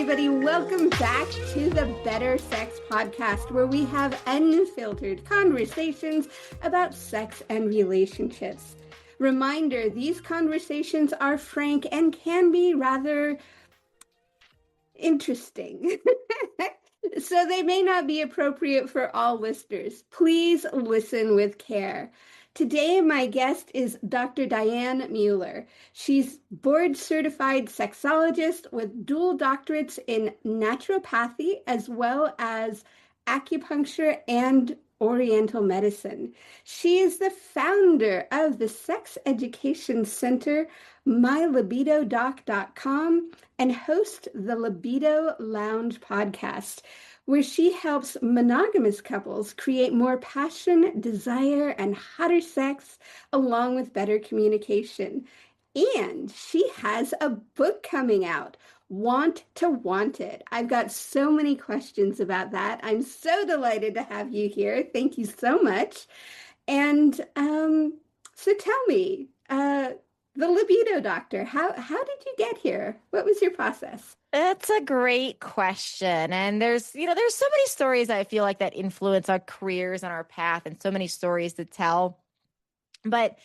everybody. Welcome back to the Better Sex Podcast, where we have unfiltered conversations about sex and relationships. Reminder, these conversations are frank and can be rather interesting. So they may not be appropriate for all listeners. Please listen with care. Today, my guest is Dr. Diane Mueller. She's board-certified sexologist with dual doctorates in naturopathy as well as acupuncture and Oriental medicine. She is the founder of the sex education center, mylibidodoc.com, and hosts the Libido Lounge podcast, where she helps monogamous couples create more passion, desire, and hotter sex, along with better communication. And she has a book coming out, Want to Want It. I've got so many questions about that. I'm so delighted to have you here. Thank you so much. And so tell me, the libido doctor, how did you get here? What was your process? That's a great question. And there's so many stories I feel like that influence our careers and our path, and so many stories to tell. But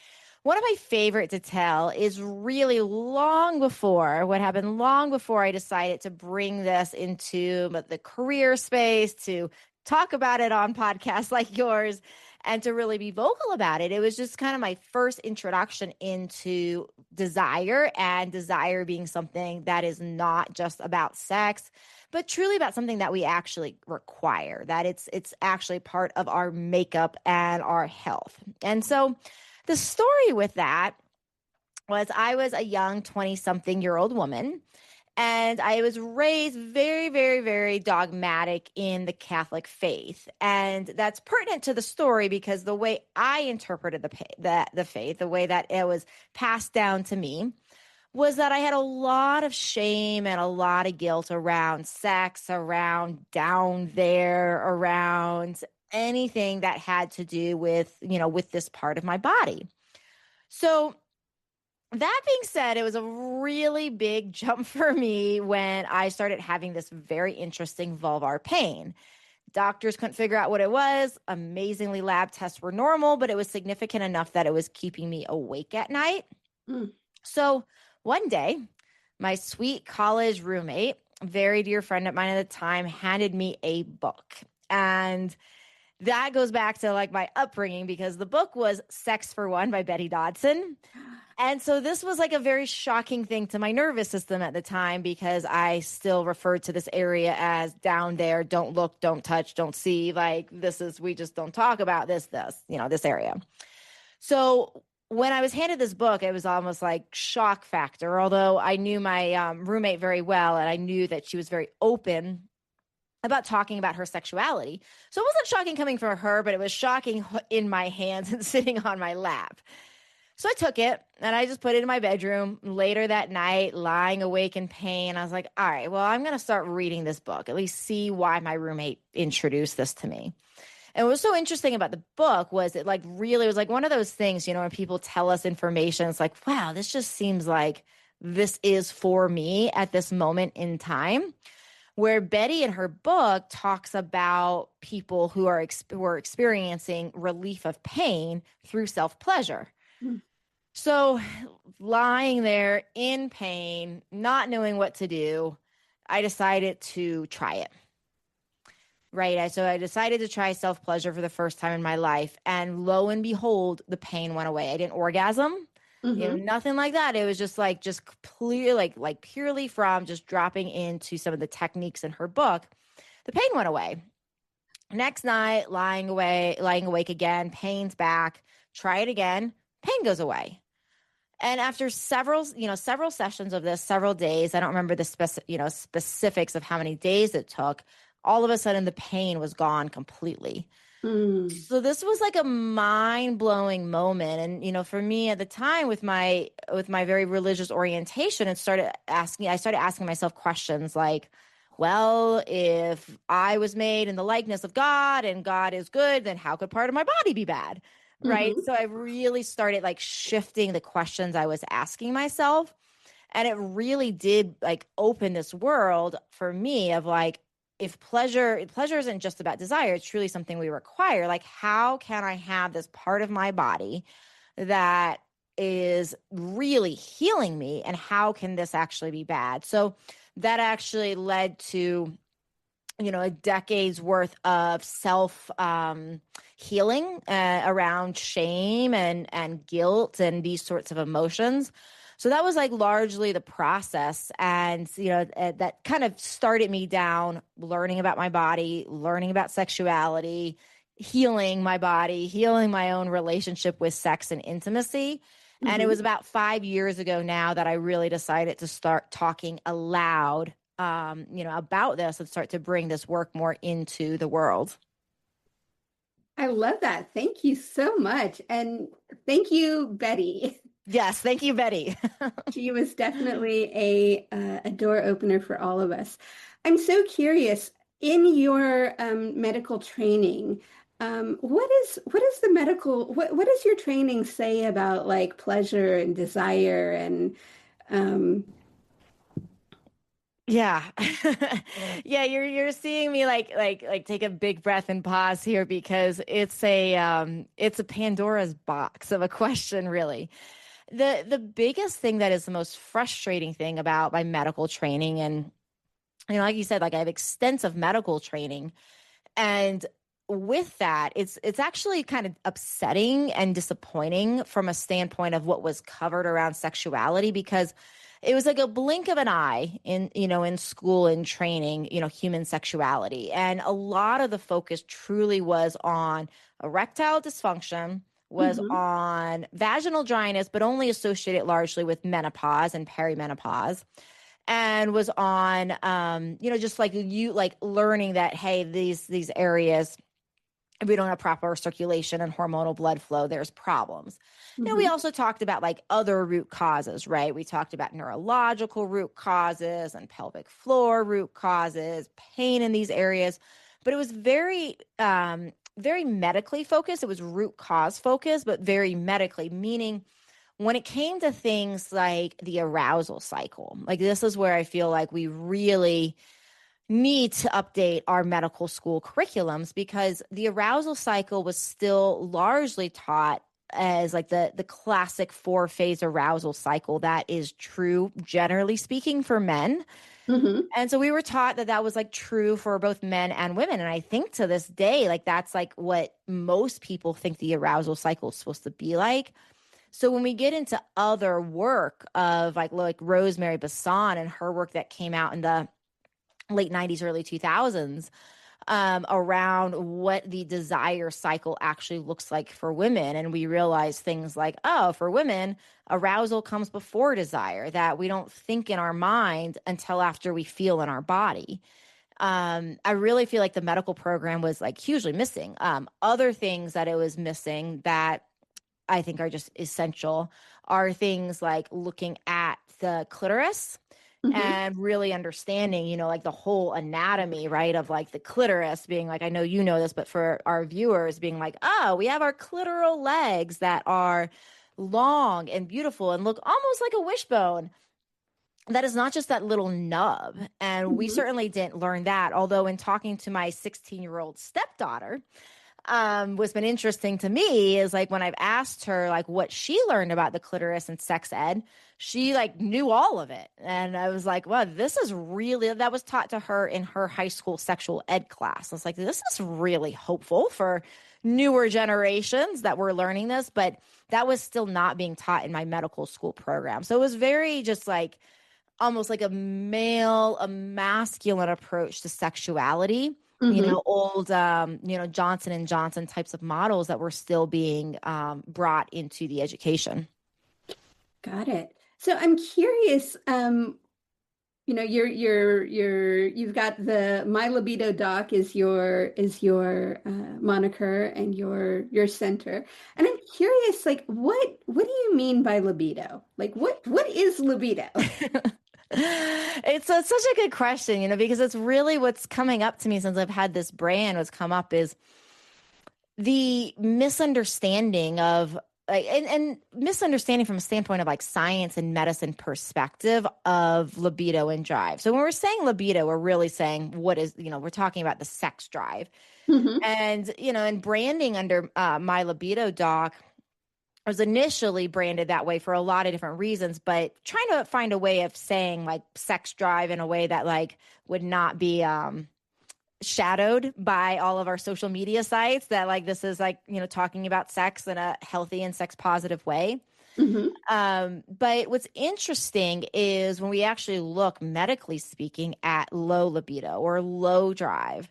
one of my favorite to tell is really long before I decided to bring this into the career space, to talk about it on podcasts like yours, and to really be vocal about it. It was just kind of my first introduction into desire, and desire being something that is not just about sex, but truly about something that we actually require, that it's actually part of our makeup and our health. And so the story with that was I was a young 20-something-year-old woman, and I was raised very, very, very dogmatic in the Catholic faith. And that's pertinent to the story because the way I interpreted the faith, the way that it was passed down to me, was that I had a lot of shame and a lot of guilt around sex, around down there, around anything that had to do with, with this part of my body. So that being said, it was a really big jump for me when I started having this very interesting vulvar pain. Doctors couldn't figure out what it was. Amazingly, lab tests were normal, but it was significant enough that it was keeping me awake at night. So one day, my sweet college roommate, a very dear friend of mine at the time, handed me a book. And that goes back to like my upbringing, because the book was Sex for One by Betty Dodson. And so this was like a very shocking thing to my nervous system at the time, because I still referred to this area as down there, don't look, don't touch, don't see, like we just don't talk about this area. So when I was handed this book, it was almost like shock factor, although I knew my roommate very well, and I knew that she was very open about talking about her sexuality. So it wasn't shocking coming from her, but it was shocking in my hands and sitting on my lap. So I took it and I just put it in my bedroom. Later that night, lying awake in pain, I was like, all right, well, I'm going to start reading this book, at least see why my roommate introduced this to me. And what was so interesting about the book was it really was like one of those things, when people tell us information, it's like, wow, this just seems like this is for me at this moment in time. Where Betty in her book talks about people who are experiencing relief of pain through self-pleasure. So lying there in pain, not knowing what to do, I decided to try it. Right. So I decided to try self-pleasure for the first time in my life. And lo and behold, the pain went away. I didn't orgasm. Nothing like that. It was just completely like purely from just dropping into some of the techniques in her book. The pain went away. Next night, lying awake again, pain's back. Try it again, pain goes away. And after several sessions of this, several days, I don't remember the specifics of how many days it took. All of a sudden, the pain was gone completely. So this was like a mind-blowing moment. And, for me at the time with my very religious orientation, I started asking myself questions like, well, if I was made in the likeness of God and God is good, then how could part of my body be bad? Right. So I really started shifting the questions I was asking myself. And it really did like open this world for me of like, if pleasure isn't just about desire, it's truly something we require. Like, how can I have this part of my body that is really healing me, and how can this actually be bad? So that actually led to a decade's worth of self healing around shame and guilt and these sorts of emotions. So that was like largely the process. And, that kind of started me down learning about my body, learning about sexuality, healing my body, healing my own relationship with sex and intimacy. And it Mm-hmm. was about 5 years ago now that I really decided to start talking aloud, about this and start to bring this work more into the world. I love that. Thank you so much. And thank you, Betty. Yes. Thank you, Betty. She was definitely a door opener for all of us. I'm so curious, in your medical training, what is the medical what does your training say about like pleasure and desire and um, Yeah. Yeah, you're seeing me like take a big breath and pause here, because it's a Pandora's box of a question, really. The biggest thing that is the most frustrating thing about my medical training, and like you said, like I have extensive medical training, and with that, it's actually kind of upsetting and disappointing from a standpoint of what was covered around sexuality, because it was like a blink of an eye in school and training, human sexuality. And a lot of the focus truly was on erectile dysfunction, was mhm, on vaginal dryness, but only associated largely with menopause and perimenopause, and was on just like you like learning that, hey, these areas, if we don't have proper circulation and hormonal blood flow, there's problems. We mhm, also talked about like other root causes, right? We talked about neurological root causes and pelvic floor root causes, pain in these areas, but it was very medically focused. It was root cause focused, but very medically, meaning when it came to things like the arousal cycle, like this is where I feel like we really need to update our medical school curriculums, because the arousal cycle was still largely taught as like the classic 4-phase arousal cycle that is true, generally speaking, for men. mhm. And so we were taught that that was like true for both men and women. And I think to this day, like that's like what most people think the arousal cycle is supposed to be like. So when we get into other work of like Rosemary Basson and her work that came out in the late 90s, early 2000s, around what the desire cycle actually looks like for women. And we realize things like, oh, for women, arousal comes before desire, that we don't think in our mind until after we feel in our body. I really feel like the medical program was like hugely missing. Other things that it was missing that I think are just essential are things like looking at the clitoris Mhm. and really understanding, like the whole anatomy, right? Of like the clitoris being like, I know you know this, but for our viewers being like, oh, we have our clitoral legs that are long and beautiful and look almost like a wishbone. That is not just that little nub. And we Mhm. certainly didn't learn that. Although, in talking to my 16-year-old stepdaughter, what's been interesting to me is like when I've asked her like what she learned about the clitoris and sex ed, she like knew all of it. And I was like, wow, this is really, that was taught to her in her high school sexual ed class. I was like, this is really hopeful for newer generations that we're learning this, but that was still not being taught in my medical school program. So it was very just like almost like a masculine approach to sexuality, Mhm. old Johnson and Johnson types of models that were still being brought into the education. Got it. So I'm curious, you've got the My Libido Doc is your moniker and your center. And I'm curious, like what do you mean by libido? Like what is libido? Such a good question, because it's really what's coming up to me since I've had this brand. What's come up is the misunderstanding of like, and misunderstanding from a standpoint of like science and medicine perspective of libido and drive. So when we're saying libido, we're really saying what is, we're talking about the sex drive. Mm-hmm. And, and branding under My Libido Doc was initially branded that way for a lot of different reasons, but trying to find a way of saying like sex drive in a way that like would not be shadowed by all of our social media sites, that like this is like, talking about sex in a healthy and sex positive way. Mm-hmm. But what's interesting is when we actually look medically speaking at low libido or low drive,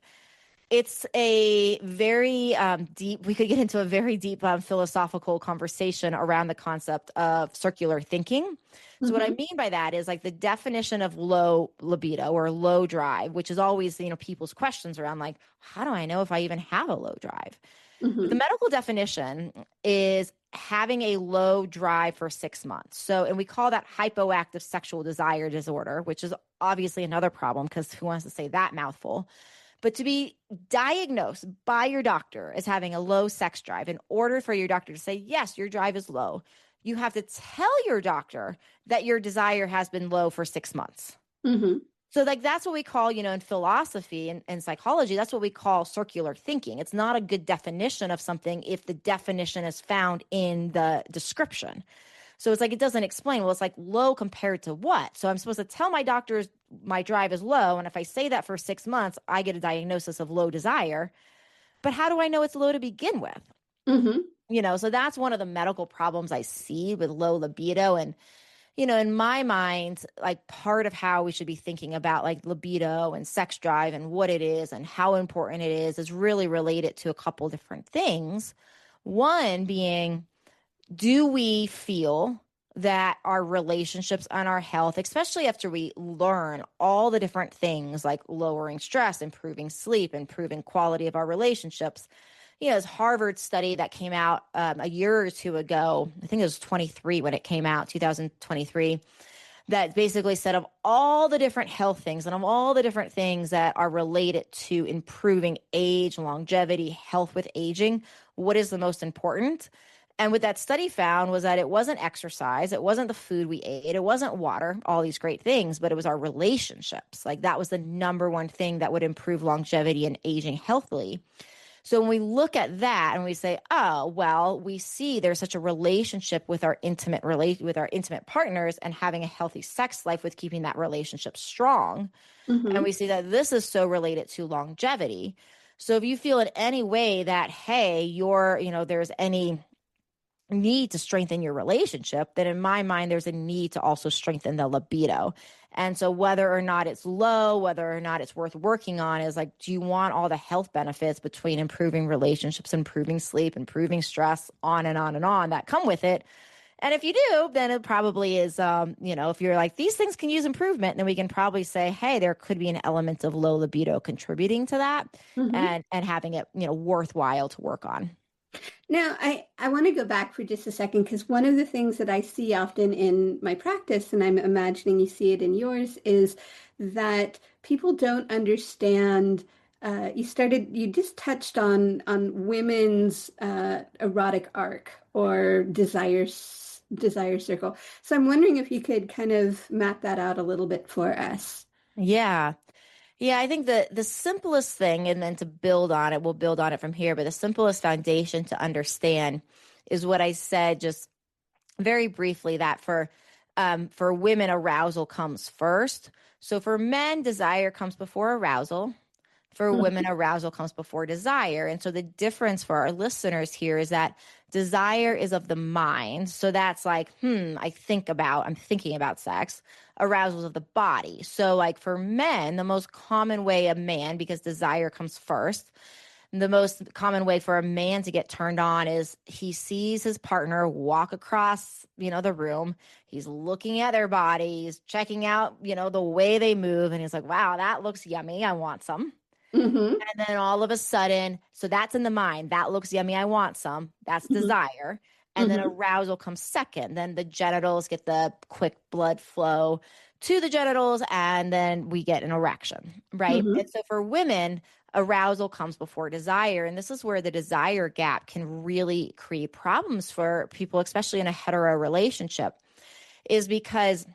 it's a very deep, we could get into a very deep philosophical conversation around the concept of circular thinking. So what I Mm-hmm. mean by that is like the definition of low libido or low drive, which is always, people's questions around like, how do I know if I even have a low drive? The Mm-hmm. medical definition is having a low drive for 6 months. So, and we call that hypoactive sexual desire disorder, which is obviously another problem because who wants to say that mouthful? But to be diagnosed by your doctor as having a low sex drive, in order for your doctor to say, yes, your drive is low, you have to tell your doctor that your desire has been low for 6 months. Mm-hmm. So, like, that's what we call, in philosophy and psychology, that's what we call circular thinking. It's not a good definition of something if the definition is found in the description. So it's like it doesn't explain. Well, it's like low compared to what? So I'm supposed to tell my doctors my drive is low. And if I say that for 6 months, I get a diagnosis of low desire. But how do I know it's low to begin with? Mm-hmm. So that's one of the medical problems I see with low libido. And, in my mind, like part of how we should be thinking about like libido and sex drive and what it is and how important it is really related to a couple different things. One being, do we feel that our relationships and our health, especially after we learn all the different things like lowering stress, improving sleep, improving quality of our relationships? This Harvard study that came out a year or two ago, I think it was 23 when it came out, 2023, that basically said of all the different health things and of all the different things that are related to improving age, longevity, health with aging, what is the most important? And what that study found was that it wasn't exercise, it wasn't the food we ate, it wasn't water, all these great things, but it was our relationships. Like that was the number one thing that would improve longevity and aging healthily. So when we look at that and we say, oh, well, we see there's such a relationship with our with our intimate partners and having a healthy sex life with keeping that relationship strong. And Mm-hmm. we see that this is so related to longevity. So if you feel in any way that, hey, there's any need to strengthen your relationship, then in my mind, there's a need to also strengthen the libido. And so whether or not it's low, whether or not it's worth working on is like, do you want all the health benefits between improving relationships, improving sleep, improving stress, on and on and on that come with it? And if you do, then it probably is, if you're like, these things can use improvement, then we can probably say, hey, there could be an element of low libido contributing to that Mm-hmm. and having it, worthwhile to work on. Now, I want to go back for just a second because one of the things that I see often in my practice, and I'm imagining you see it in yours, is that people don't understand. You just touched on women's erotic arc or desire circle. So I'm wondering if you could kind of map that out a little bit for us. Yeah. Yeah, I think the simplest thing, and then to build on it, we'll build on it from here, but the simplest foundation to understand is what I said just very briefly, that for women, arousal comes first. So for men, desire comes before arousal. For women, arousal comes before desire. And so the difference for our listeners here is that desire is of the mind. So that's like, I'm thinking about sex. Arousal is of the body. So like for men, the most common way a man, because desire comes first, the most common way for a man to get turned on is he sees his partner walk across, the room. He's looking at their bodies, checking out, the way they move. And he's like, wow, that looks yummy. I want some. Mm-hmm. And then all of a sudden, so that's in the mind. That looks yummy. I want some. That's desire. And then Mm-hmm. arousal comes second. Then the genitals get the quick blood flow to the genitals, and then we get an erection, right? Mm-hmm. And so for women, arousal comes before desire. And this is where the desire gap can really create problems for people, especially in a hetero relationship, is because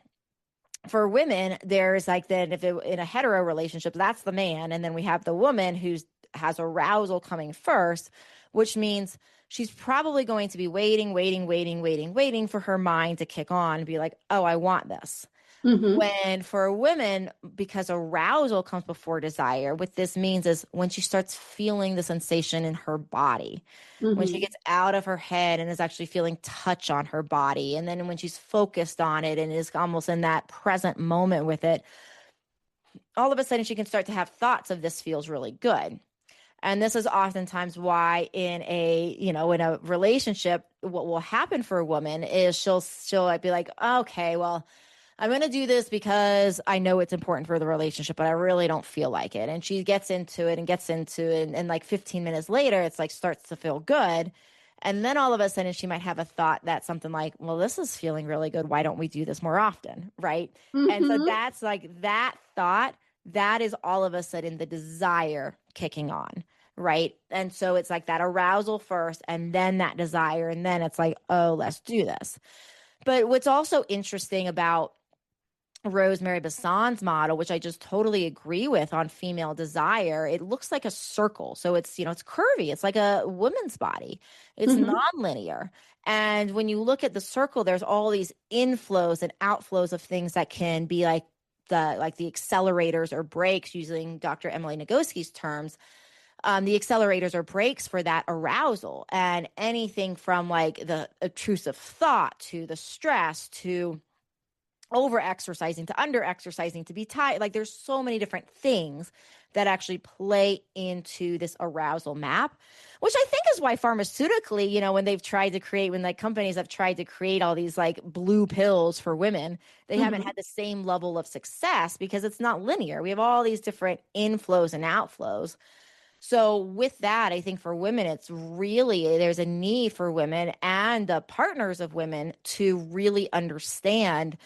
for women, there's like then if it, in a hetero relationship, that's the man. And then we have the woman who's has arousal coming first, which means she's probably going to be waiting for her mind to kick on and be like, oh, I want this. Mm-hmm. When for women, because arousal comes before desire, what this means is when she starts feeling the sensation in her body, when she Mm-hmm. gets out of her head and is actually feeling touch on her body, and then when she's focused on it and is almost in that present moment with it, all of a sudden she can start to have thoughts of this feels really good. And this is oftentimes why in a relationship, what will happen for a woman is she'll like be like, okay, well, I'm going to do this because I know it's important for the relationship, but I really don't feel like it. And she gets into it and gets into it. And like 15 minutes later, it's like starts to feel good. And then all of a sudden, she might have a thought that something like, well, this is feeling really good. Why don't we do this more often? Right. And so Mm-hmm. that's like that thought, that is all of a sudden the desire kicking on. Right. And so it's like that arousal first and then that desire. And then it's like, oh, let's do this. But what's also interesting about Rosemary Bassan's model, which I just totally agree with on female desire, it looks like a circle. So it's, it's curvy. It's like a woman's body. It's Mm-hmm. nonlinear. And when you look at the circle, there's all these inflows and outflows of things that can be like the accelerators or brakes, using Dr. Emily Nagoski's terms. The accelerators or brakes for that arousal, and anything from like the intrusive thought to the stress to over exercising to under exercising to be tired. Like there's so many different things that actually play into this arousal map, which I think is why pharmaceutically, when they've tried to create, when like companies have tried to create all these like blue pills for women, they haven't Mm-hmm. had the same level of success because it's not linear. We have all these different inflows and outflows. So with that, I think for women, it's really, there's a need for women and the partners of women to really understand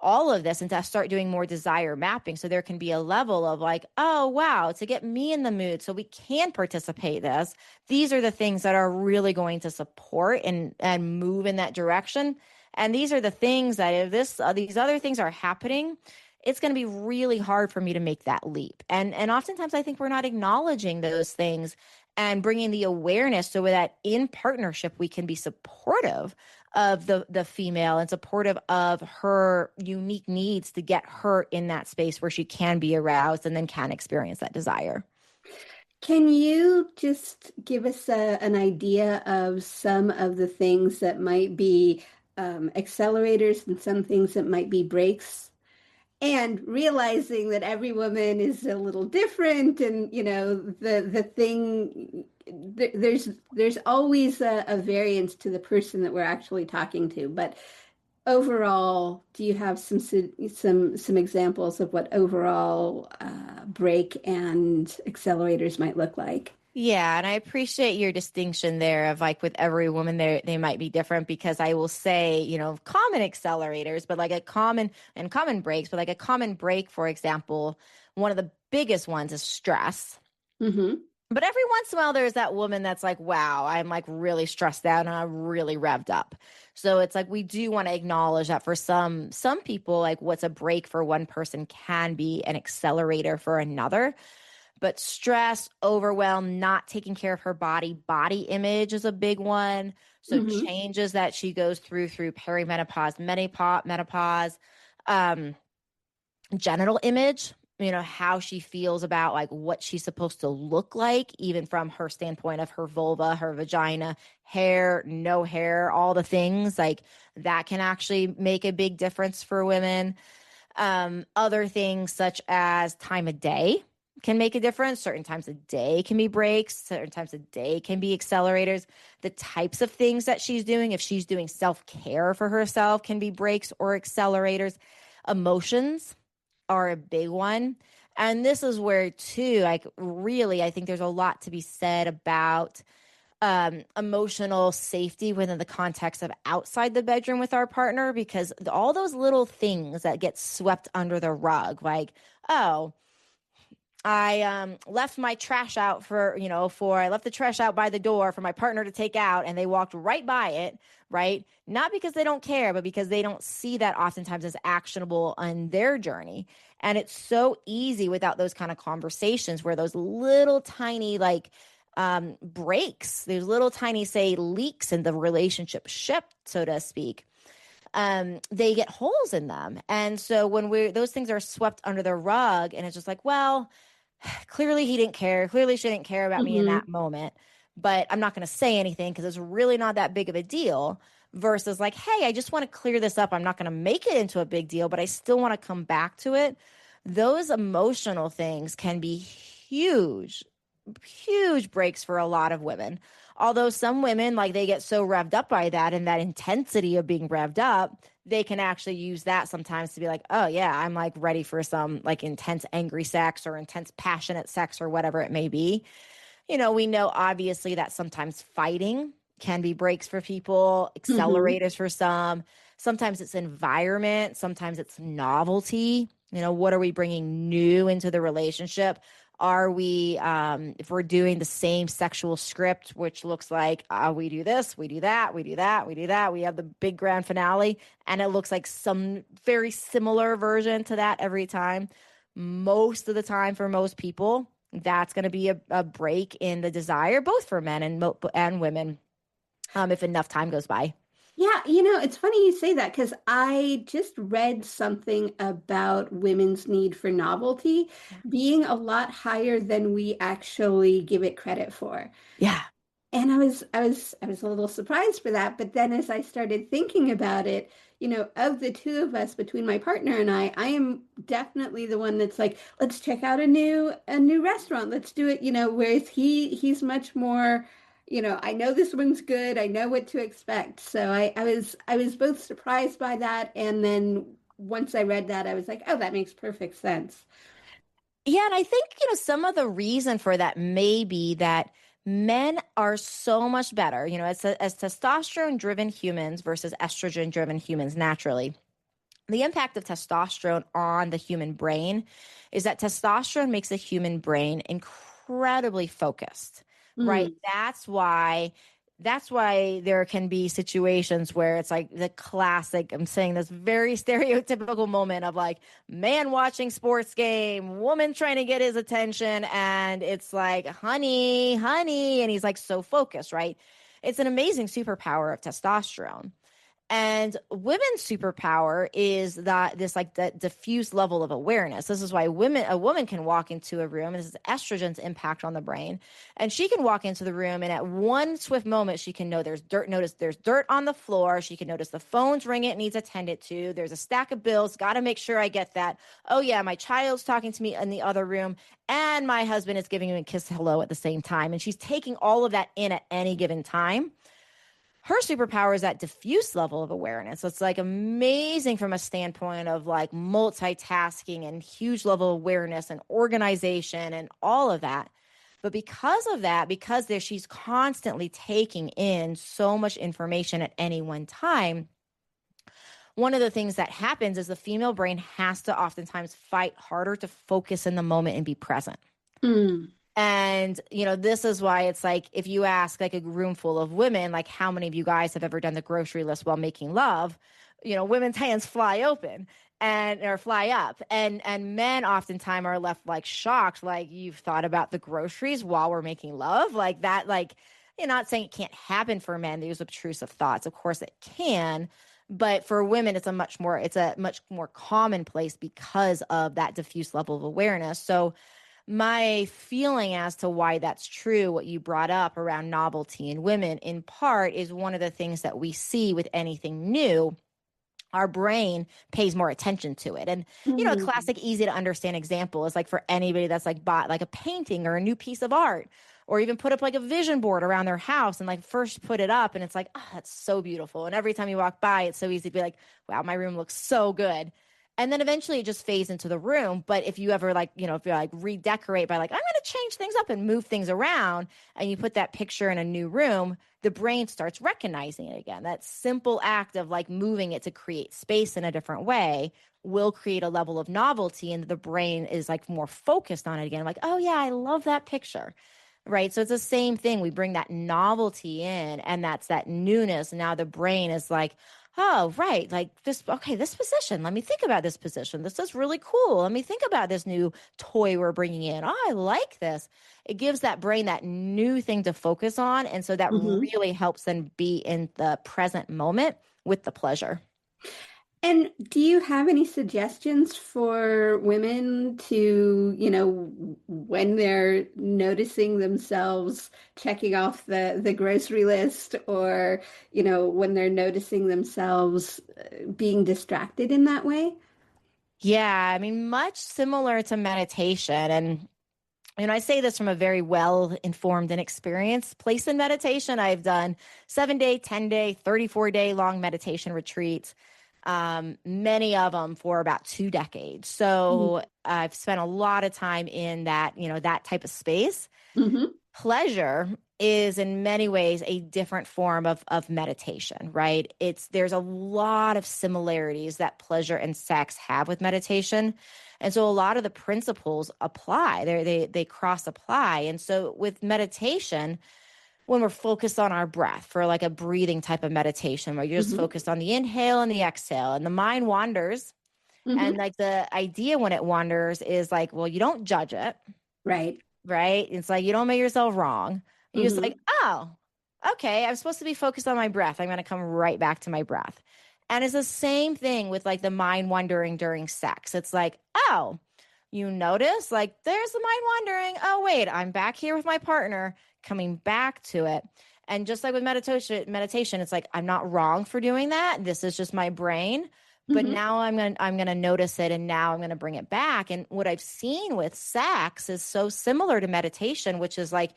all of this and to start doing more desire mapping, so there can be a level of like, oh wow, to get me in the mood so we can participate this, these are the things that are really going to support and move in that direction. And these are the things that if these other things are happening, it's going to be really hard for me to make that leap. And oftentimes I think we're not acknowledging those things and bringing the awareness so that in partnership we can be supportive of the female and supportive of her unique needs to get her in that space where she can be aroused and then can experience that desire. Can you just give us an idea of some of the things that might be accelerators and some things that might be brakes? And realizing that every woman is a little different, and the thing there's always a variance to the person that we're actually talking to. But overall, do you have some examples of what overall brake and accelerators might look like? Yeah, and I appreciate your distinction there of like with every woman they might be different, because I will say, common accelerators, but like a common breaks, but like a common break, for example, one of the biggest ones is stress. Mm-hmm. But every once in a while, there's that woman that's like, wow, I'm like really stressed out and I'm really revved up. So it's like we do want to acknowledge that for some people, like what's a break for one person can be an accelerator for another. But stress, overwhelm, not taking care of her body image is a big one. So Mm-hmm. changes that she goes through perimenopause, menopause, um, genital image, how she feels about like what she's supposed to look like, even from her standpoint of her vulva, her vagina, hair, no hair, all the things like that can actually make a big difference for women. Other things such as time of day can make a difference. Certain times of day can be breaks. Certain times of day can be accelerators. The types of things that she's doing, if she's doing self-care for herself, can be breaks or accelerators. Emotions are a big one. And this is where, too, like really, I think there's a lot to be said about emotional safety within the context of outside the bedroom with our partner, because all those little things that get swept under the rug, like, oh, I left my trash out I left the trash out by the door for my partner to take out, and they walked right by it, right? Not because they don't care, but because they don't see that oftentimes as actionable on their journey. And it's so easy without those kind of conversations where those little tiny, like, breaks, there's little tiny, say, leaks in the relationship ship, so to speak, they get holes in them. And so when those things are swept under the rug, and it's just like, well, clearly he didn't care. Clearly she didn't care about me in Hmm. that moment, but I'm not going to say anything because it's really not that big of a deal. Versus like, hey, I just want to clear this up. I'm not going to make it into a big deal, but I still want to come back to it. Those emotional things can be huge, huge breaks for a lot of women. Although some women, like, they get so revved up by that and that intensity of being revved up, they can actually use that sometimes to be like, oh yeah, I'm like ready for some like intense angry sex or intense passionate sex or whatever it may be. We know obviously that sometimes fighting can be breaks for people, Hmm. accelerators for some. Sometimes it's environment, sometimes it's novelty. What are we bringing new into the relationship? Are we, if we're doing the same sexual script, which looks like we do this, we do that, we do that, we do that, we have the big grand finale, and it looks like some very similar version to that every time. Most of the time, for most people, that's going to be a break in the desire, both for men and women, if enough time goes by. Yeah, it's funny you say that because I just read something about women's need for novelty being a lot higher than we actually give it credit for. Yeah. And I was a little surprised for that, but then as I started thinking about it, of the two of us, between my partner and I am definitely the one that's like, let's check out a new restaurant. Let's do it, whereas he's much more, I know this one's good. I know what to expect. So I was both surprised by that, and then once I read that, I was like, oh, that makes perfect sense. Yeah, and I think, some of the reason for that may be that men are so much better, as testosterone driven humans versus estrogen driven humans naturally. The impact of testosterone on the human brain is that testosterone makes the human brain incredibly focused, right? Mm. That's why there can be situations where it's like the classic, I'm saying this very stereotypical moment of like man watching sports game, woman trying to get his attention, and it's like, honey, honey, and he's like so focused, right? It's an amazing superpower of testosterone. And women's superpower is that diffuse level of awareness. This is why a woman can walk into a room, and this is estrogen's impact on the brain. And she can walk into the room, and at one swift moment, she can know notice there's dirt on the floor. She can notice the phone's ringing, it needs attended to. There's a stack of bills, got to make sure I get that. Oh yeah, my child's talking to me in the other room, and my husband is giving me a kiss hello at the same time. And she's taking all of that in at any given time. Her superpower is that diffuse level of awareness. So it's like amazing from a standpoint of like multitasking and huge level of awareness and organization and all of that. But because of that, she's constantly taking in so much information at any one time, one of the things that happens is the female brain has to oftentimes fight harder to focus in the moment and be present. Mm. And, this is why it's like, if you ask like a room full of women, like how many of you guys have ever done the grocery list while making love, women's hands fly open and or fly up. And men oftentimes are left like shocked, like you've thought about the groceries while we're making love like that. Like, you're not saying it can't happen for men, these obtrusive thoughts. Of course it can. But for women, it's a much more commonplace because of that diffuse level of awareness. So my feeling as to why that's true, what you brought up around novelty in women, in part is one of the things that we see with anything new. Our brain pays more attention to it. And, a Mm. classic, easy to understand example is like for anybody that's like bought like a painting or a new piece of art, or even put up like a vision board around their house and like first put it up. And it's like, oh, that's so beautiful. And every time you walk by, it's so easy to be like, wow, my room looks so good. And then eventually it just fades into the room. But if you ever like, if you like redecorate by like, I'm going to change things up and move things around, and you put that picture in a new room, the brain starts recognizing it again. That simple act of like moving it to create space in a different way will create a level of novelty, and the brain is like more focused on it again. Like, oh yeah, I love that picture. Right. So it's the same thing. We bring that novelty in, and that's that newness. Now the brain is like, oh, right. Like this, okay, this position. Let me think about this position. This is really cool. Let me think about this new toy we're bringing in. Oh, I like this. It gives that brain that new thing to focus on. And so that Mhm. really helps them be in the present moment with the pleasure. And do you have any suggestions for women to, when they're noticing themselves checking off the grocery list, or, when they're noticing themselves being distracted in that way? Yeah. I mean, much similar to meditation. And I say this from a very well informed and experienced place in meditation. I've done 7-day, 10-day, 34-day long meditation retreats, many of them for about 2 decades. So I've spent a lot of time in that, that type of space. Mm-hmm. Pleasure is in many ways a different form of meditation, right? There's a lot of similarities that pleasure and sex have with meditation. And so a lot of the principles apply. They cross apply. And so with meditation, when we're focused on our breath for like a breathing type of meditation where you're just Mm-hmm. focused on the inhale and the exhale, and the mind wanders. And Mm-hmm. like the idea when it wanders is like, well, you don't judge it, Right. right? It's like you don't make yourself wrong. You're just like, Mm-hmm. oh, okay, I'm supposed to be focused on my breath. I'm going to come right back to my breath. And it's the same thing with like the mind wandering during sex. It's like, oh, you notice like there's the mind wandering. Oh, wait, I'm back here with my partner, coming back to it. And just like with meditation, it's like I'm not wrong for doing that. This is just my brain. But Mm-hmm. now I'm gonna notice it, and now I'm gonna bring it back. And what I've seen with sex is so similar to meditation, which is like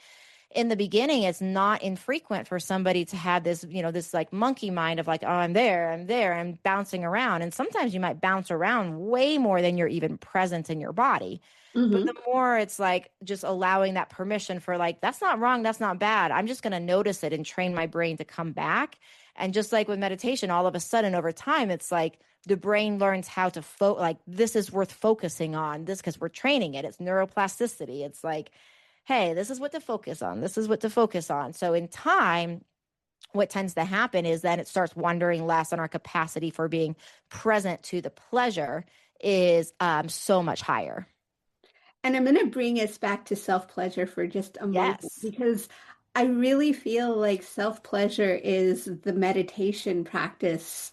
in the beginning, it's not infrequent for somebody to have this, this like monkey mind of like, oh, I'm there, I'm bouncing around. And sometimes you might bounce around way more than you're even present in your body. But the Mm-hmm. more it's like just allowing that permission for like, that's not wrong, that's not bad. I'm just going to notice it and train my brain to come back. And just like with meditation, all of a sudden over time, it's like the brain learns how to like this is worth focusing on this because we're training it. It's neuroplasticity. It's like, hey, this is what to focus on. This is what to focus on. So in time, what tends to happen is then it starts wandering less, and our capacity for being present to the pleasure is so much higher. And I'm going to bring us back to self-pleasure for just a moment, Yes. because I really feel like self-pleasure is the meditation practice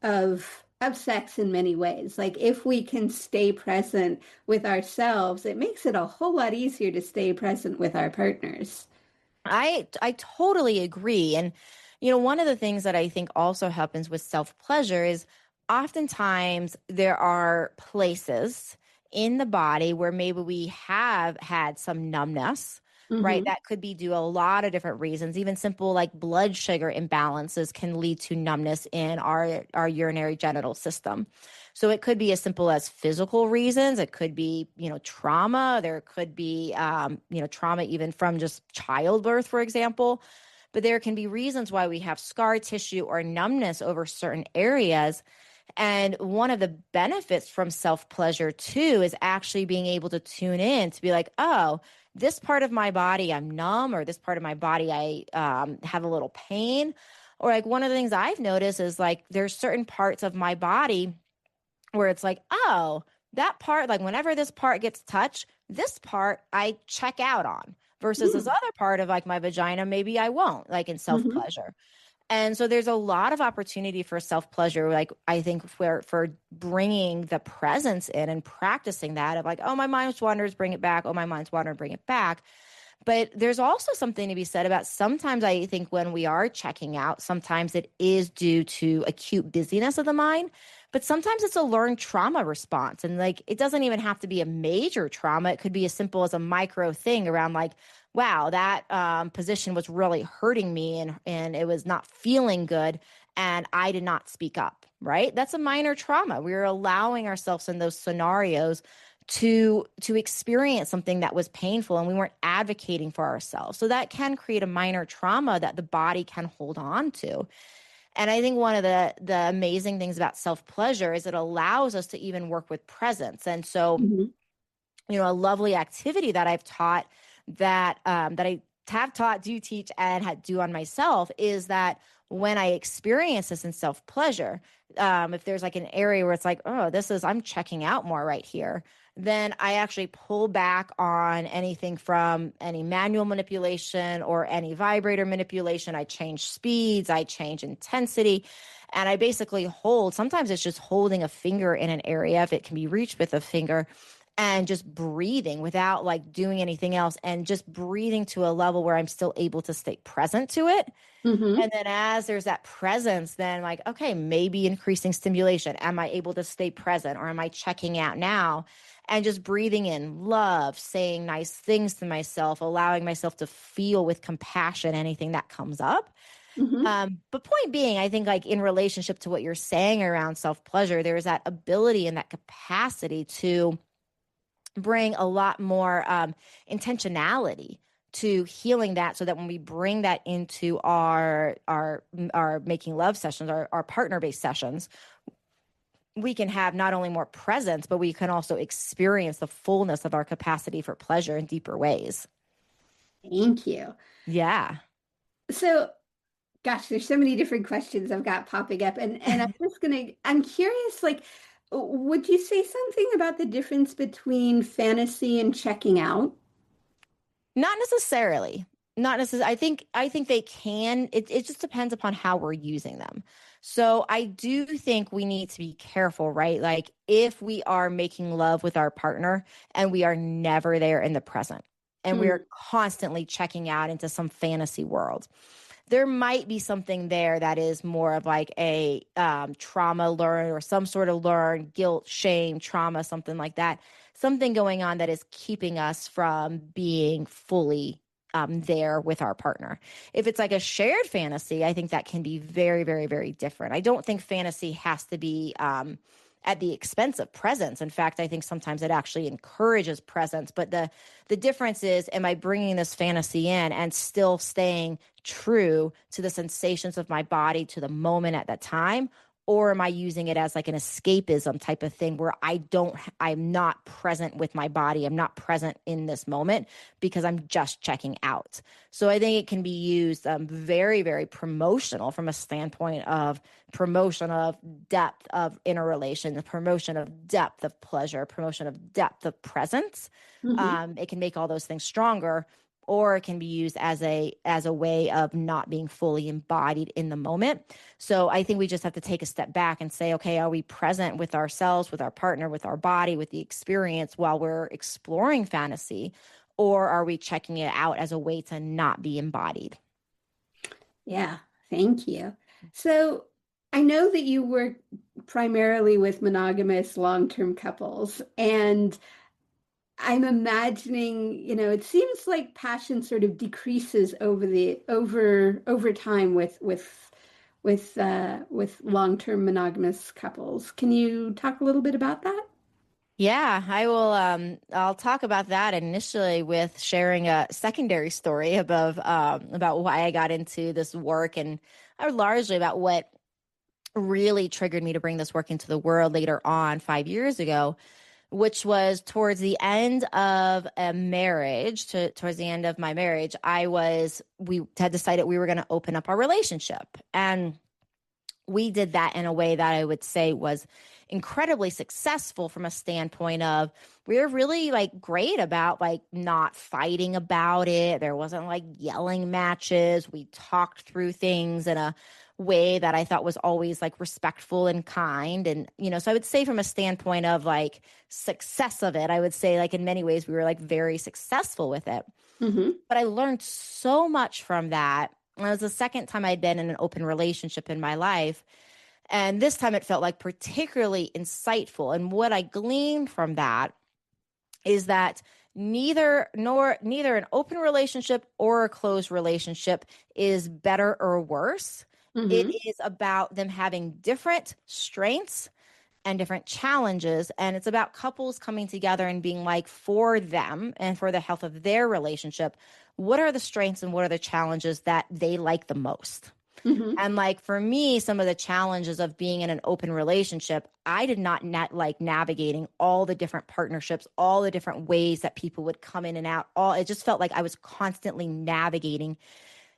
of sex in many ways. Like if we can stay present with ourselves, it makes it a whole lot easier to stay present with our partners. I totally agree. And one of the things that I think also happens with self-pleasure is oftentimes there are places in the body where maybe we have had some numbness, right? Hmm. That could be due a lot of different reasons. Even simple like blood sugar imbalances can lead to numbness in our urinary genital system. So it could be as simple as physical reasons. It could be, trauma. There could be, trauma even from just childbirth, for example. But there can be reasons why we have scar tissue or numbness over certain areas. And one of the benefits from self pleasure, too, is actually being able to tune in to be like, oh, this part of my body I'm numb, or this part of my body I have a little pain. Or like one of the things I've noticed is like there's certain parts of my body where it's like, oh, that part, like whenever this part gets touched, this part I check out on versus this other part of like my vagina, maybe I won't, like in self Hmm. pleasure. And so there's a lot of opportunity for self pleasure, like I think for bringing the presence in and practicing that of like, oh, my mind's wanders, bring it back. Oh, my mind's wandering, bring it back. But there's also something to be said about sometimes I think when we are checking out, sometimes it is due to acute busyness of the mind, but sometimes it's a learned trauma response. And like it doesn't even have to be a major trauma. It could be as simple as a micro thing around like, wow, that position was really hurting me, and it was not feeling good. And I did not speak up. right? That's a minor trauma. We're allowing ourselves in those scenarios to experience something that was painful, and we weren't advocating for ourselves. So that can create a minor trauma that the body can hold on to. And I think one of the amazing things about self-pleasure is it allows us to even work with presence. And so, Mm-hmm. a lovely activity that I've taught that I have taught, do teach, and had do on myself is that when I experience this in self-pleasure, if there's like an area where it's like, oh, I'm checking out more right here, then I actually pull back on anything from any manual manipulation or any vibrator manipulation. I change speeds, I change intensity, and I basically hold. Sometimes it's just holding a finger in an area, if it can be reached with a finger, and just breathing without like doing anything else, and just breathing to a level where I'm still able to stay present to it. Mm-hmm. And then as there's that presence, then like, okay, maybe increasing stimulation. Am I able to stay present, or am I checking out now? And just breathing in love, saying nice things to myself, allowing myself to feel with compassion anything that comes up. Mm-hmm. But point being, I think like in relationship to what you're saying around self-pleasure, there's that ability and that capacity to bring a lot more intentionality to healing that, so that when we bring that into our making love sessions, our partner-based sessions, we can have not only more presence, but we can also experience the fullness of our capacity for pleasure in deeper ways. Thank you. Yeah. So, gosh, there's so many different questions I've got popping up, and I'm curious, like, would you say something about the difference between fantasy and checking out? Not necessarily. Not necessarily. I think they can. It just depends upon how we're using them. So I do think we need to be careful, right? Like if we are making love with our partner and we are never there in the present, and we Mm, are constantly checking out into some fantasy world, there might be something there that is more of like a trauma learn, or some sort of learn, guilt, shame, trauma, something like that. Something going on that is keeping us from being fully there with our partner. If it's like a shared fantasy, I think that can be very, very, very different. I don't think fantasy has to be at the expense of presence. In fact, I think sometimes it actually encourages presence. But the difference is, am I bringing this fantasy in and still staying true to the sensations of my body, to the moment at that time? Or am I using it as like an escapism type of thing where I'm not present with my body. I'm not present in this moment because I'm just checking out. So I think it can be used very, very promotional from a standpoint of promotion of depth of interrelation, the promotion of depth of pleasure, promotion of depth of presence. mhm. It can make all those things stronger, or it can be used as a way of not being fully embodied in the moment. So I think we just have to take a step back and say, okay, are we present with ourselves, with our partner, with our body, with the experience while we're exploring fantasy, or are we checking it out as a way to not be embodied? Yeah, thank you. So I know that you work primarily with monogamous long-term couples, and I'm imagining, it seems like passion sort of decreases over time with long-term monogamous couples. Can you talk a little bit about that? Yeah, I will. I'll talk about that initially with sharing a secondary story about why I got into this work, and largely about what really triggered me to bring this work into the world later on 5 years ago, which was towards the end of a marriage, towards the end of my marriage. We had decided we were going to open up our relationship, and we did that in a way that I would say was incredibly successful from a standpoint of we were really like great about like not fighting about it. There wasn't like yelling matches. We talked through things in a way that I thought was always like respectful and kind. And, so I would say from a standpoint of like success of it, I would say like in many ways we were like very successful with it. Hmm. But I learned so much from that. And it was the second time I'd been in an open relationship in my life. And this time it felt like particularly insightful. And what I gleaned from that is that neither an open relationship or a closed relationship is better or worse. It Mm-hmm. is about them having different strengths and different challenges. And it's about couples coming together and being like, for them and for the health of their relationship, what are the strengths and what are the challenges that they like the most? Mm-hmm. And like for me, some of the challenges of being in an open relationship, I did not like navigating all the different partnerships, all the different ways that people would come in and out. All it just felt like I was constantly navigating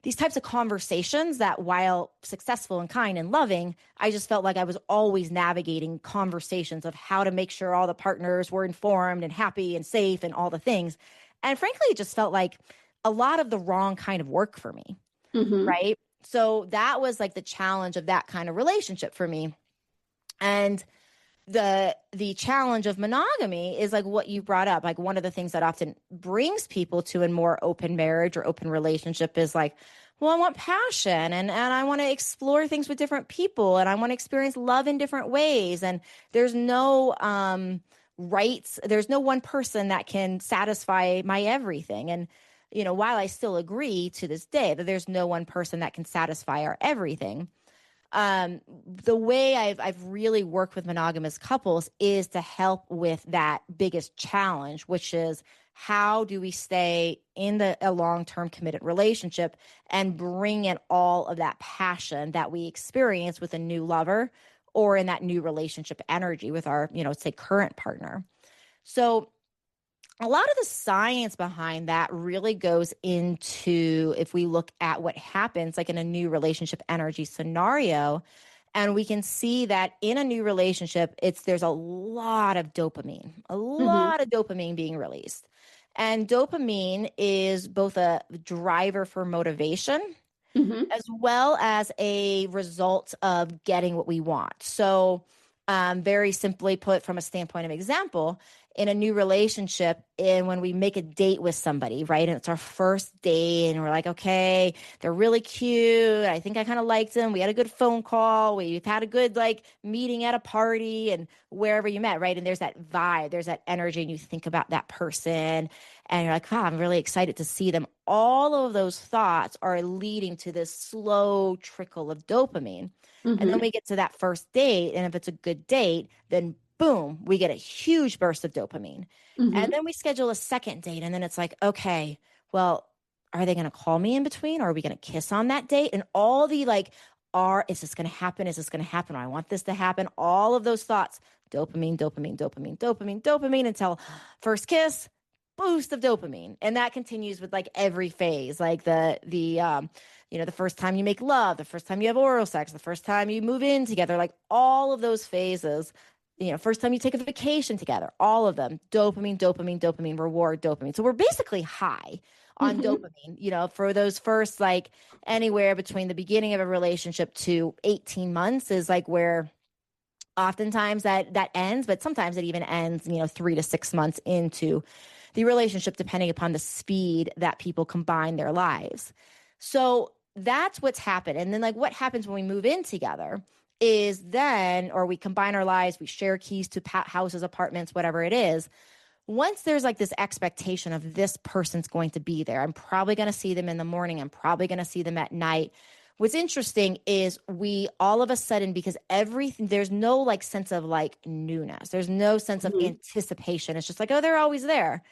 these types of conversations that, while successful and kind and loving, I just felt like I was always navigating conversations of how to make sure all the partners were informed and happy and safe and all the things. And frankly, it just felt like a lot of the wrong kind of work for me. Mm-hmm. Right. So that was like the challenge of that kind of relationship for me. And the challenge of monogamy is like what you brought up. Like one of the things that often brings people to a more open marriage or open relationship is like, well, I want passion and I want to explore things with different people and I want to experience love in different ways. And there's no rights, there's no one person that can satisfy my everything. And while I still agree to this day that there's no one person that can satisfy our everything, the way I've really worked with monogamous couples is to help with that biggest challenge, which is how do we stay in a long-term committed relationship and bring in all of that passion that we experience with a new lover or in that new relationship energy with our, say current partner. So a lot of the science behind that really goes into, if we look at what happens like in a new relationship energy scenario, and we can see that in a new relationship, there's a lot of Mm-hmm. dopamine being released. And dopamine is both a driver for motivation Mm-hmm. as well as a result of getting what we want. So, very simply put, from a standpoint of example, in a new relationship, and when we make a date with somebody, right? And it's our first date, and we're like, okay, they're really cute. I think I kind of liked them. We had a good phone call. We've had a good like meeting at a party and wherever you met, right? And there's that vibe, there's that energy, and you think about that person, and you're like, wow, I'm really excited to see them. All of those thoughts are leading to this slow trickle of dopamine. And then Mm-hmm. we get to that first date. And if it's a good date, then boom, we get a huge burst of dopamine. And Mm-hmm. then we schedule a second date. And then it's like, okay, well, are they going to call me in between? Or are we going to kiss on that date? And all the like, is this going to happen? Is this going to happen? I want this to happen. All of those thoughts, dopamine, dopamine, dopamine, dopamine, dopamine, until first kiss, boost of dopamine. And that continues with like every phase, like the first time you make love, the first time you have oral sex, the first time you move in together, like all of those phases, first time you take a vacation together, all of them, dopamine, dopamine, dopamine, reward, dopamine. So we're basically high on Mm-hmm. dopamine, for those first, like anywhere between the beginning of a relationship to 18 months is like where oftentimes that ends, but sometimes it even ends, 3 to 6 months into the relationship, depending upon the speed that people combine their lives. So that's what's happened. And then like what happens when we move in together is then, or we combine our lives, we share keys to houses, apartments, whatever it is. Once there's like this expectation of this person's going to be there, I'm probably going to see them in the morning. I'm probably going to see them at night. What's interesting is we all of a sudden, because everything, there's no like sense of like newness. There's no sense of Mm-hmm. anticipation. It's just like, oh, they're always there.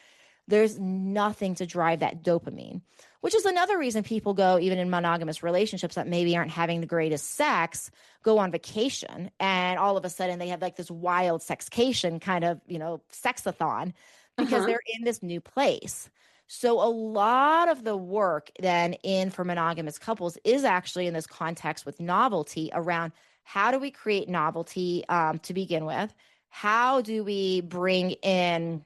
There's nothing to drive that dopamine, which is another reason people go, even in monogamous relationships that maybe aren't having the greatest sex, go on vacation. And all of a sudden they have like this wild sexcation kind of, sexathon because Uh-huh. they're in this new place. So a lot of the work then for monogamous couples is actually in this context with novelty around how do we create novelty to begin with? How do we bring in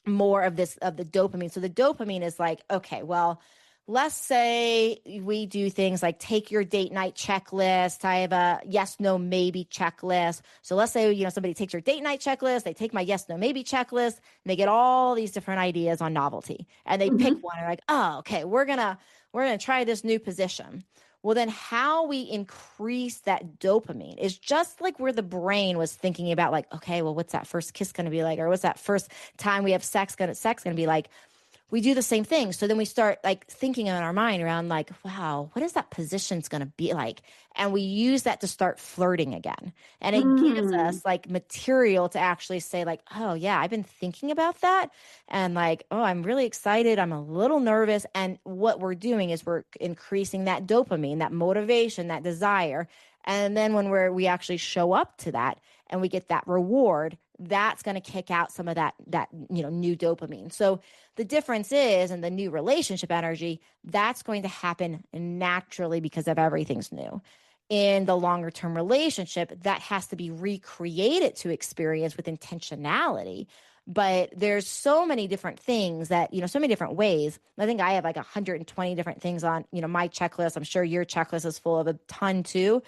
more of the dopamine? So the dopamine is like, okay, well, let's say we do things like take your date night checklist. I have a yes, no, maybe checklist. So let's say, somebody takes your date night checklist, they take my yes, no, maybe checklist, and they get all these different ideas on novelty and they pick Mm-hmm. one and like, oh, okay, we're gonna try this new position. Well, then how we increase that dopamine is just like where the brain was thinking about like, okay, well, what's that first kiss going to be like? Or what's that first time we have sex going to be like? we do the same thing. So then we start like thinking in our mind around like, wow, what is that position's going to be like? And we use that to start flirting again. And it gives Mm. us like material to actually say like, oh yeah, I've been thinking about that. And like, oh, I'm really excited. I'm a little nervous. And what we're doing is we're increasing that dopamine, that motivation, that desire. And then when we actually show up to that and we get that reward, that's going to kick out some of that new dopamine. So the difference is in the new relationship energy, that's going to happen naturally because of everything's new. In the longer term relationship, that has to be recreated to experience with intentionality. But there's so many different things that, so many different ways. I think I have like 120 different things on, my checklist. I'm sure your checklist is full of a ton too.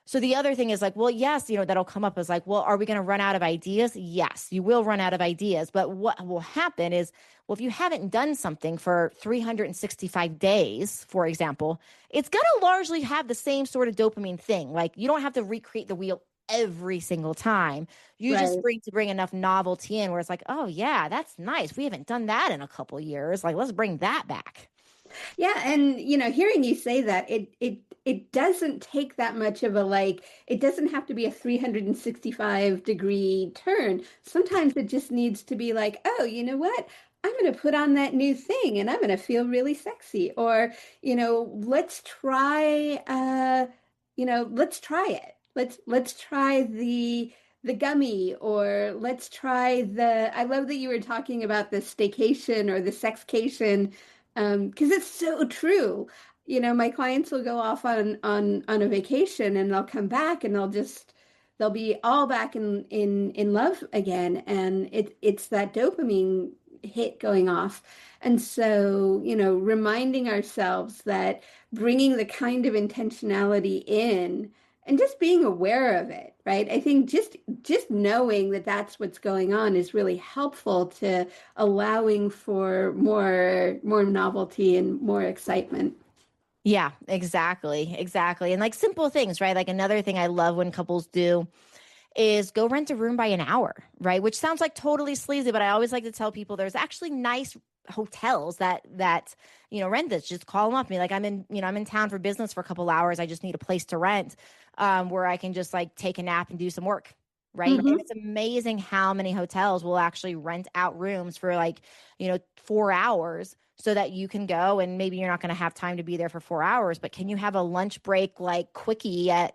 So the other thing is like, well, yes, that'll come up as like, well, are we going to run out of ideas? Yes, you will run out of ideas. But what will happen is, well, if you haven't done something for 365 days, for example, it's going to largely have the same sort of dopamine thing. Like you don't have to recreate the wheel every single time. You just Right. bring enough novelty in where it's like, oh yeah, that's nice. We haven't done that in a couple of years. Like, let's bring that back. Yeah, and hearing you say that, it doesn't take that much of a like, it doesn't have to be a 365-degree turn. Sometimes it just needs to be like, oh, you know what? I'm going to put on that new thing and I'm going to feel really sexy. Or, let's try let's try it. Let's try the gummy, or let's try the, I love that you were talking about the staycation or the sexcation, because it's so true. My clients will go off on a vacation and they'll come back and they'll be all back in love again, and it's that dopamine hit going off. And so, reminding ourselves that bringing the kind of intentionality in and just being aware of it, right? I think just knowing that that's what's going on is really helpful to allowing for more novelty and more excitement. Yeah, exactly. Exactly. And like simple things, right? Like another thing I love when couples do is go rent a room by an hour, right? Which sounds like totally sleazy, but I always like to tell people there's actually nice hotels that rent this. Just call them up and be like, I'm in town for business for a couple hours. I just need a place to rent, where I can just like take a nap and do some work. Right. And Hmm. it's amazing how many hotels will actually rent out rooms for like, 4 hours so that you can go, and maybe you're not going to have time to be there for 4 hours, but can you have a lunch break like quickie and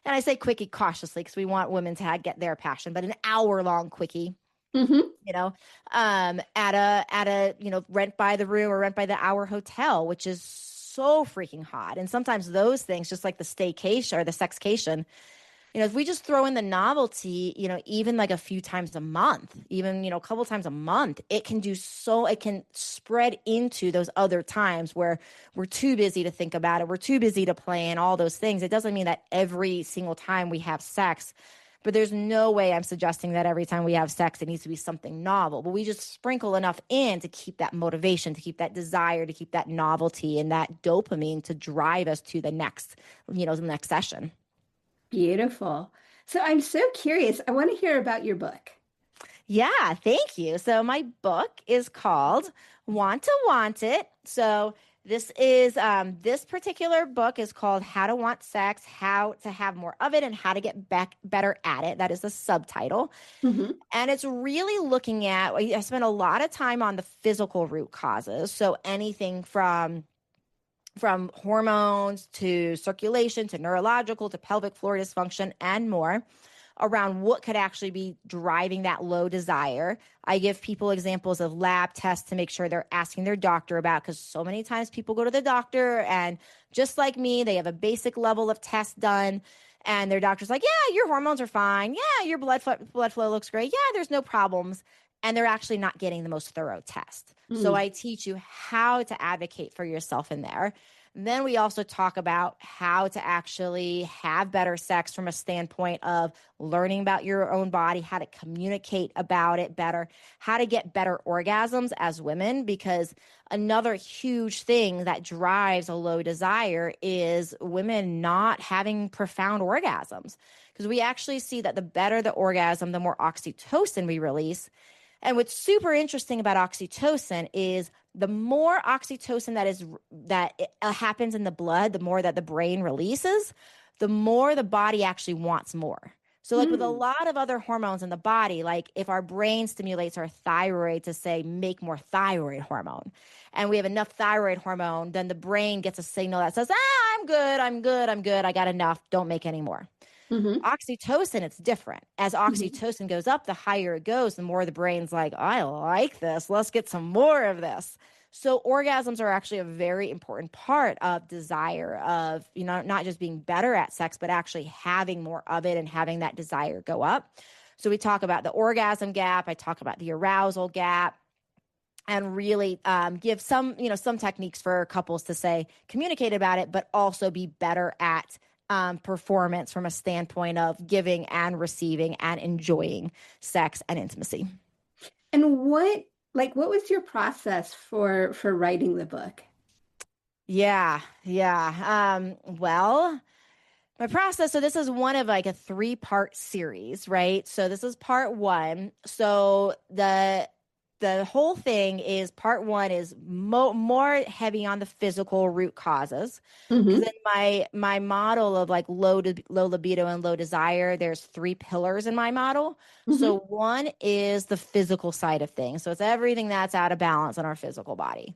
I say quickie cautiously because we want women to get their passion, but an hour long quickie, Hmm. at a rent by the room or rent by the hour hotel, which is so freaking hot. And sometimes those things, just like the staycation or the sexcation, if we just throw in the novelty, even like a few times a month, even, a couple times a month, it can spread into those other times where we're too busy to think about it. We're too busy to plan all those things. It doesn't mean that every single time we have sex, but there's no way I'm suggesting that every time we have sex, it needs to be something novel, but we just sprinkle enough in to keep that motivation, to keep that desire, to keep that novelty and that dopamine to drive us to the next session. Beautiful. So I'm so curious. I want to hear about your book. Yeah, thank you. So my book is called Want to Want It. So this particular book is called How to Want Sex, How to Have More of It, and How to Get Back Better at It. That is the subtitle. Hmm. And it's really looking at, I spent a lot of time on the physical root causes. So anything from hormones to circulation to neurological to pelvic floor dysfunction and more, around what could actually be driving that low desire. I give people examples of lab tests to make sure they're asking their doctor about, because so many times people go to the doctor and just like me, they have a basic level of test done and their doctor's like, yeah, your hormones are fine. Yeah, your blood flow looks great. Yeah, there's no problems. And they're actually not getting the most thorough test. So Mm. I teach you how to advocate for yourself in there. Then we also talk about how to actually have better sex from a standpoint of learning about your own body, how to communicate about it better, how to get better orgasms as women, because another huge thing that drives a low desire is women not having profound orgasms. Because we actually see that the better the orgasm, the more oxytocin we release. And what's super interesting about oxytocin is the more oxytocin that happens in the blood, the more that the brain releases, the more the body actually wants more. So like with a Mm. lot of other hormones in the body, like if our brain stimulates our thyroid to say, make more thyroid hormone, and we have enough thyroid hormone, then the brain gets a signal that says, I'm good, I'm good, I'm good, I got enough, don't make any more. Mm-hmm. Oxytocin, it's different. As Mm-hmm. oxytocin goes up, the higher it goes, the more the brain's like, I like this. Let's get some more of this. So orgasms are actually a very important part of desire of, not just being better at sex, but actually having more of it and having that desire go up. So we talk about the orgasm gap. I talk about the arousal gap and really give some techniques for couples to say, communicate about it, but also be better at performance from a standpoint of giving and receiving and enjoying sex and intimacy. And what was your process for writing the book? Yeah, yeah. Well, my process. So this is one of like a 3-part series, right? So this is part one. So the whole thing is part one is more heavy on the physical root causes, because Mm-hmm. in my model of like low libido and low desire, there's 3 pillars in my model. Mm-hmm. So one is the physical side of things, so it's everything that's out of balance in our physical body.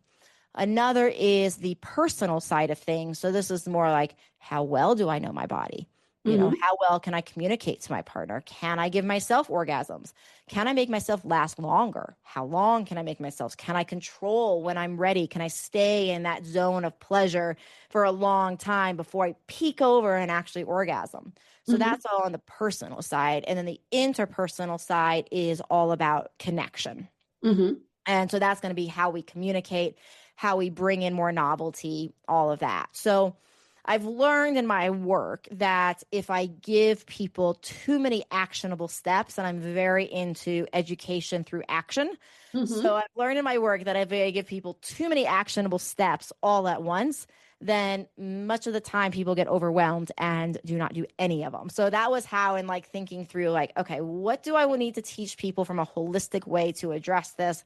Another is the personal side of things. So this is more like, how well do I know my body? Mm-hmm. How well can I communicate to my partner? Can I give myself orgasms? Can I make myself last longer? How long can I make myself? Can I control when I'm ready? Can I stay in that zone of pleasure for a long time before I peak over and actually orgasm? So Mm-hmm. that's all on the personal side. And then the interpersonal side is all about connection. Mm-hmm. And so that's going to be how we communicate, how we bring in more novelty, all of that. So I've learned in my work that if I give people too many actionable steps, and I'm very into education through action. Mm-hmm. So I've learned in my work that if I give people too many actionable steps all at once, then much of the time people get overwhelmed and do not do any of them. So that was how, in like thinking through, like, okay, what do I need to teach people from a holistic way to address this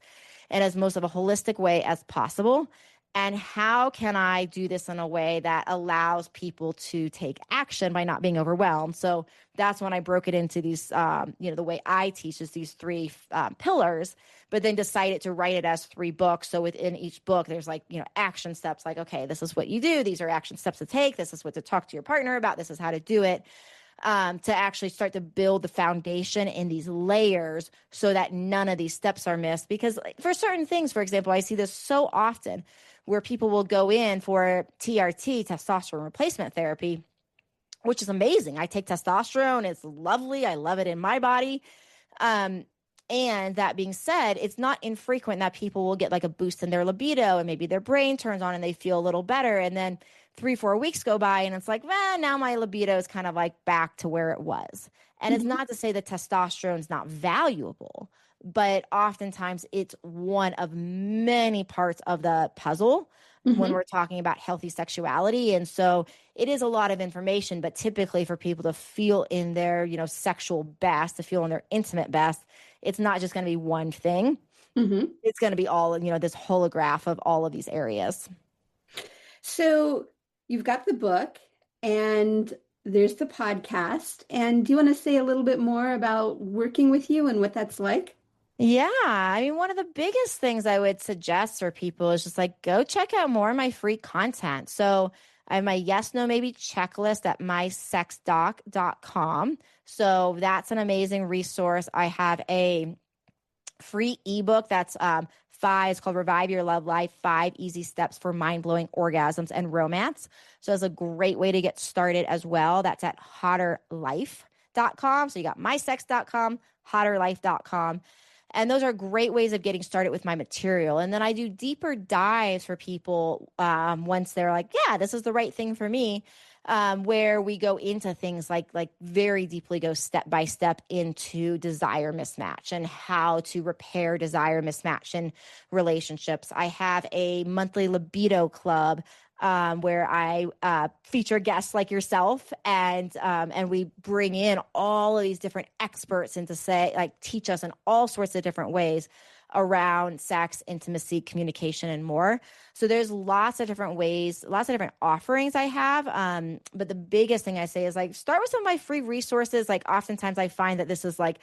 in as most of a holistic way as possible? And how can I do this in a way that allows people to take action by not being overwhelmed? So that's when I broke it into these, the way I teach is these 3 pillars, but then decided to write it as 3 books. So within each book, there's like, action steps like, okay, this is what you do. These are action steps to take. This is what to talk to your partner about. This is how to do it. To actually start to build the foundation in these layers so that none of these steps are missed. Because for certain things, for example, I see this so often where people will go in for TRT, testosterone replacement therapy, which is amazing. I take testosterone. It's lovely. I love it in my body. And that being said, it's not infrequent that people will get like a boost in their libido and maybe their brain turns on and they feel a little better. And then 3-4 weeks go by and it's like, now my libido is kind of like back to where it was. And it's Mm-hmm. not to say that testosterone is not valuable, but oftentimes it's one of many parts of the puzzle when Mm-hmm. we're talking about healthy sexuality. And so it is a lot of information, but typically for people to feel in their, sexual best, to feel in their intimate best, it's not just going to be one thing. Mm-hmm. It's going to be all, this holograph of all of these areas. So you've got the book and there's the podcast. And do you want to say a little bit more about working with you and what that's like? Yeah. I mean, one of the biggest things I would suggest for people is just like go check out more of my free content. So I have my yes, no, maybe checklist at mysexdoc.com. So that's an amazing resource. I have a free ebook that's 5, it's called Revive Your Love Life, 5 Easy Steps for Mind-Blowing Orgasms and Romance. So it's a great way to get started as well. That's at hotterlife.com. So you got mysex.com, hotterlife.com. And those are great ways of getting started with my material. And then I do deeper dives for people once they're like, yeah, this is the right thing for me, where we go into things like very deeply go step by step into desire mismatch and how to repair desire mismatch in relationships. I have a monthly libido club where I feature guests like yourself, and we bring in all of these different experts and to say, like, teach us in all sorts of different ways around sex, intimacy, communication, and more. So there's lots of different ways, lots of different offerings I have. But the biggest thing I say is, like, start with some of my free resources. Like, oftentimes I find that this is like,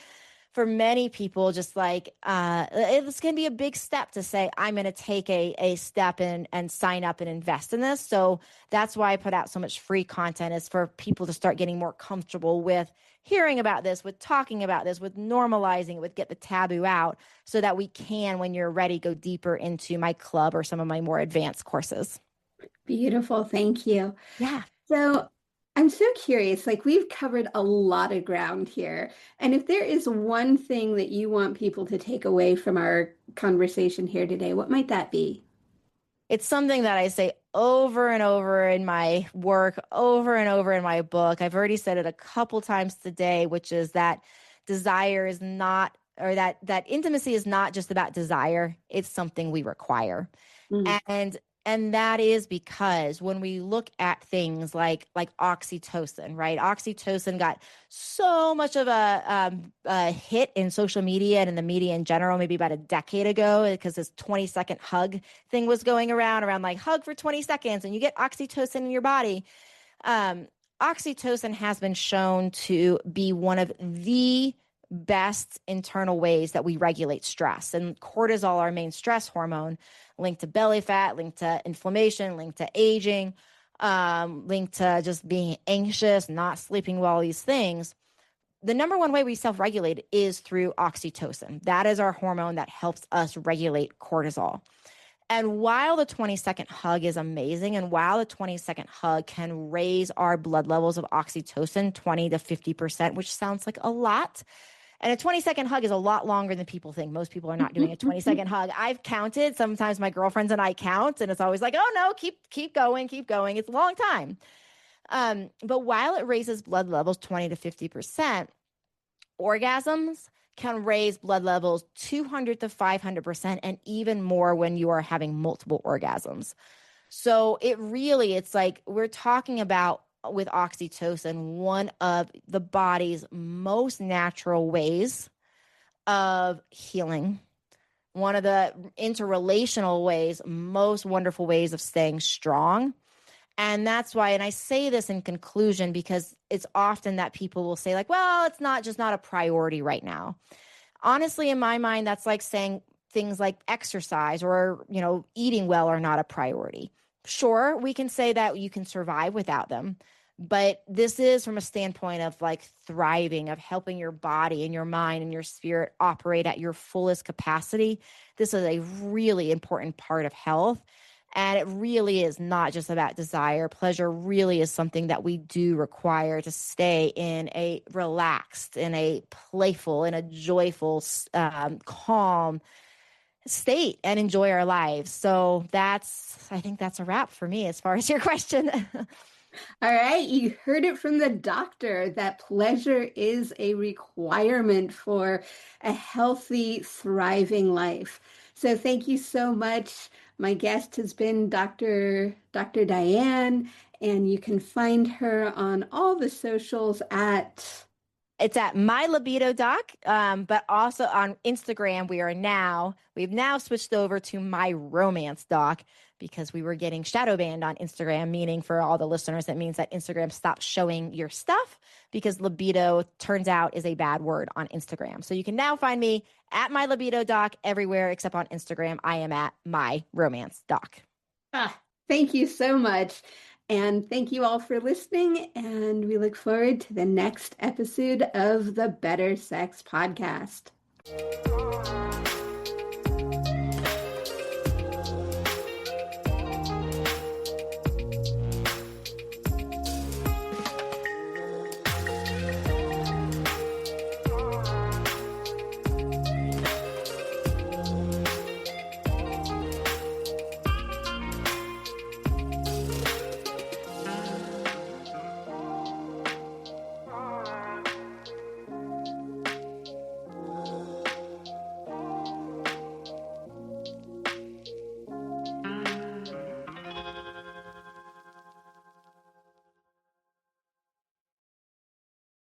for many people, just like it's going to be a big step to say, I'm going to take a step and sign up and invest in this. So that's why I put out so much free content, is for people to start getting more comfortable with hearing about this, with talking about this, with normalizing it, with get the taboo out, so that we can, when you're ready, go deeper into my club or some of my more advanced courses. Beautiful. Thank you. Yeah. So I'm so curious, like we've covered a lot of ground here. And if there is one thing that you want people to take away from our conversation here today, what might that be? It's something that I say over and over in my work, over and over in my book. I've already said it a couple times today, which is that desire is not, or that intimacy is not just about desire. It's something we require. Mm. And that is because when we look at things like oxytocin, right? Oxytocin got so much of a hit in social media and in the media in general, maybe about a decade ago, because this 20-second hug thing was going around like, hug for 20 seconds and you get oxytocin in your body. um, Oxytocin has been shown to be one of the best internal ways that we regulate stress. And cortisol, our main stress hormone, linked to belly fat, linked to inflammation, linked to aging, linked to just being anxious, not sleeping well, these things. The number one way we self-regulate is through oxytocin. That is our hormone that helps us regulate cortisol. And while the 20-second hug is amazing, and while the 20-second hug can raise our blood levels of oxytocin 20 to 50%, which sounds like a lot. And a 20-second hug is a lot longer than people think. Most people are not doing a 20-second hug. I've counted. Sometimes my girlfriends and I count, and it's always like, oh no, keep going, keep going. It's a long time. But while it raises blood levels 20 to 50%, orgasms can raise blood levels 200 to 500%, and even more when you are having multiple orgasms. So it's like we're talking about, with oxytocin, one of the body's most natural ways of healing, one of the interrelational ways, most wonderful ways of staying strong. And that's why, and I say this in conclusion, because it's often that people will say, like, well, it's not a priority right now. Honestly, in my mind, that's like saying things like exercise or, eating well are not a priority. Sure, we can say that you can survive without them, but this is from a standpoint of like thriving, of helping your body and your mind and your spirit operate at your fullest capacity. This is a really important part of health. And it really is not just about desire. Pleasure really is something that we do require to stay in a relaxed, in a playful, in a joyful, calm state and enjoy our lives. So I think that's a wrap for me as far as your question. All right, you heard it from the doctor that pleasure is a requirement for a healthy, thriving life. So thank you so much. My guest has been Dr. Diane, and you can find her on all the socials at It's at My Libido Doc, but also on Instagram. We've now switched over to My Romance Doc, because we were getting shadow banned on Instagram, meaning, for all the listeners, that means that Instagram stopped showing your stuff, because libido, turns out, is a bad word on Instagram. So you can now find me at My Libido Doc everywhere except on Instagram. I am at My Romance Doc. Thank you so much. And thank you all for listening. And we look forward to the next episode of the Better Sex Podcast.